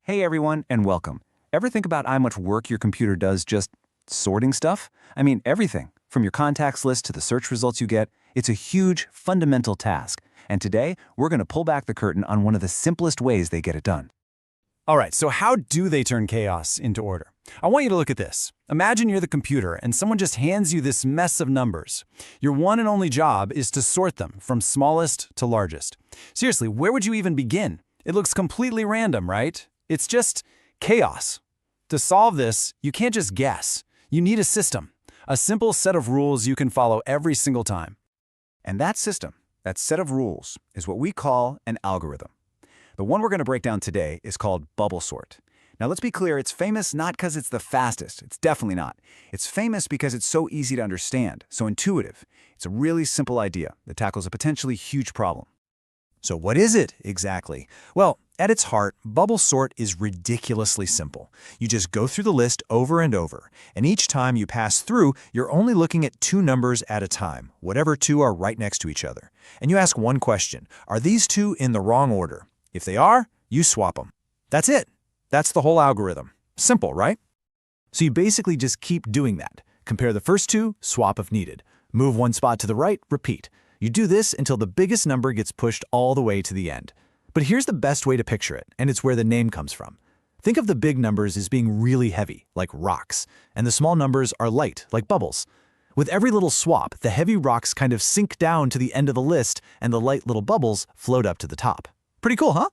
Hey everyone, and welcome. Ever think about how much work your computer does just sorting stuff? I mean, everything. From your contacts list to the search results you get, it's a huge, fundamental task. And today, we're going to pull back the curtain on one of the simplest ways they get it done. All right, so how do they turn chaos into order? I want you to look at this. Imagine you're the computer and someone just hands you this mess of numbers. Your one and only job is to sort them from smallest to largest. Seriously, where would you even begin? It looks completely random, right? It's just chaos. To solve this, you can't just guess. You need a system, a simple set of rules you can follow every single time. And that system, that set of rules, is what we call an algorithm. The one we're going to break down today is called bubble sort. Now let's be clear, it's famous not because it's the fastest. It's definitely not. It's famous because it's so easy to understand, so intuitive. It's a really simple idea that tackles a potentially huge problem. So what is it exactly? Well, at its heart, bubble sort is ridiculously simple. You just go through the list over and over, and each time you pass through, you're only looking at two numbers at a time, whatever two are right next to each other. And you ask one question: are these two in the wrong order? If they are, you swap them. That's it. That's the whole algorithm. Simple, right? So you basically just keep doing that. Compare the first two, swap if needed. Move one spot to the right, repeat. You do this until the biggest number gets pushed all the way to the end. But here's the best way to picture it, and it's where the name comes from. Think of the big numbers as being really heavy, like rocks, and the small numbers are light, like bubbles. With every little swap, the heavy rocks kind of sink down to the end of the list, and the light little bubbles float up to the top. Pretty cool, huh?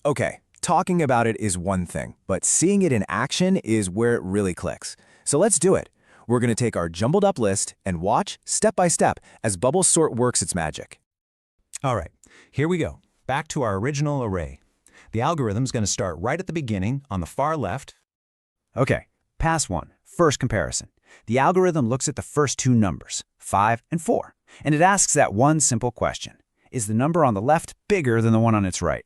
Okay, talking about it is one thing, but seeing it in action is where it really clicks. So let's do it. We're going to take our jumbled up list and watch, step by step, as bubble sort works its magic. All right, here we go. Back to our original array. The algorithm's going to start right at the beginning on the far left. Okay, pass one, first comparison. The algorithm looks at the first two numbers, 5 and 4, and it asks that one simple question: is the number on the left bigger than the one on its right?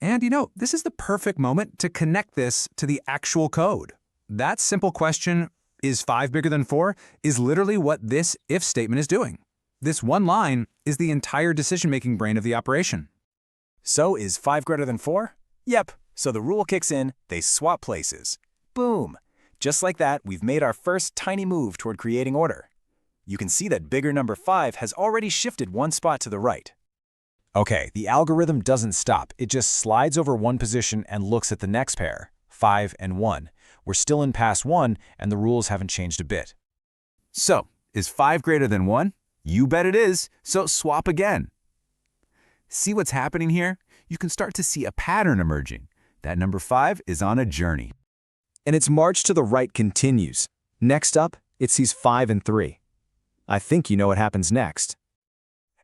And this is the perfect moment to connect this to the actual code. That simple question, is 5 bigger than 4, is literally what this if statement is doing. This one line is the entire decision-making brain of the operation. So is 5 greater than 4? Yep. So the rule kicks in, they swap places. Boom. Just like that, we've made our first tiny move toward creating order. You can see that bigger number 5 has already shifted one spot to the right. Okay, the algorithm doesn't stop. It just slides over one position and looks at the next pair, 5 and 1. We're still in pass 1, and the rules haven't changed a bit. So, is 5 greater than 1? You bet it is, so swap again. See what's happening here? You can start to see a pattern emerging. That number 5 is on a journey. And its march to the right continues. Next up, it sees 5 and 3. I think you know what happens next.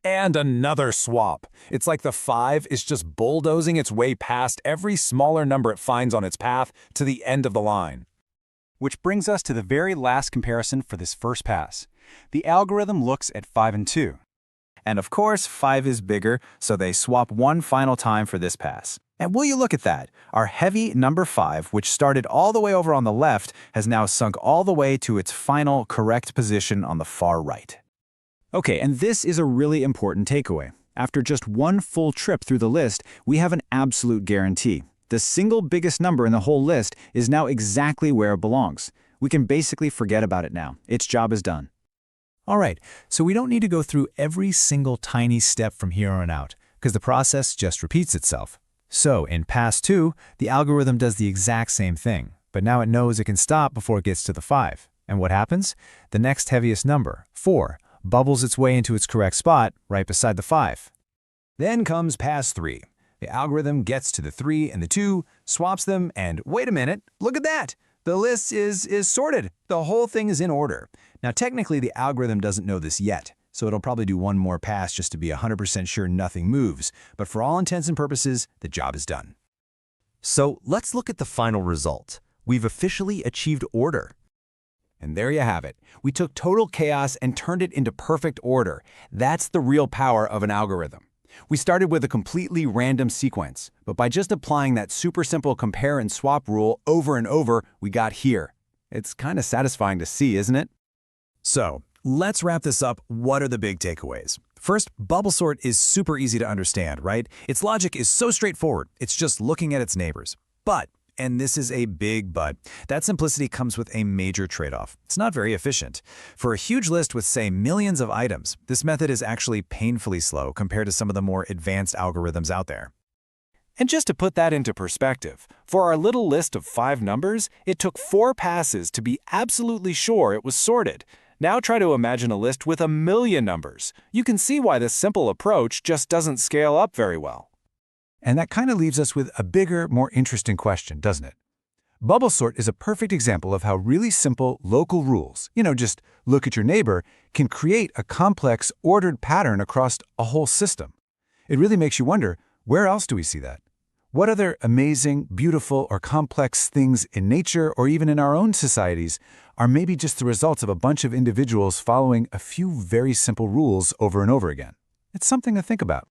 And another swap. It's like the 5 is just bulldozing its way past every smaller number it finds on its path to the end of the line. Which brings us to the very last comparison for this first pass. The algorithm looks at 5 and 2. And of course, 5 is bigger, so they swap one final time for this pass. And will you look at that? Our heavy number 5, which started all the way over on the left, has now sunk all the way to its final correct position on the far right. Okay, and this is a really important takeaway. After just one full trip through the list, we have an absolute guarantee. The single biggest number in the whole list is now exactly where it belongs. We can basically forget about it now. Its job is done. All right, so we don't need to go through every single tiny step from here on out, because the process just repeats itself. So in pass 2, the algorithm does the exact same thing, but now it knows it can stop before it gets to the 5. And what happens? The next heaviest number, 4, bubbles its way into its correct spot right beside the 5. Then comes pass 3. The algorithm gets to the 3 and the 2, swaps them, and wait a minute, look at that! The list is sorted. The whole thing is in order. Now technically the algorithm doesn't know this yet, so it'll probably do one more pass just to be 100% sure nothing moves, but for all intents and purposes, the job is done. So let's look at the final result. We've officially achieved order. And there you have it. We took total chaos and turned it into perfect order. That's the real power of an algorithm. We started with a completely random sequence, but by just applying that super simple compare and swap rule over and over, we got here. It's kind of satisfying to see, isn't it? So, let's wrap this up. What are the big takeaways? First, bubble sort is super easy to understand, right? Its logic is so straightforward. It's just looking at its neighbors. But, and this is a big but, that simplicity comes with a major trade-off. It's not very efficient. For a huge list with, say, millions of items, this method is actually painfully slow compared to some of the more advanced algorithms out there. And just to put that into perspective, for our little list of 5 numbers, it took 4 passes to be absolutely sure it was sorted. Now try to imagine a list with 1,000,000 numbers. You can see why this simple approach just doesn't scale up very well. And that kind of leaves us with a bigger, more interesting question, doesn't it? Bubble sort is a perfect example of how really simple local rules, just look at your neighbor, can create a complex, ordered pattern across a whole system. It really makes you wonder, where else do we see that? What other amazing, beautiful, or complex things in nature or even in our own societies are maybe just the results of a bunch of individuals following a few very simple rules over and over again? It's something to think about.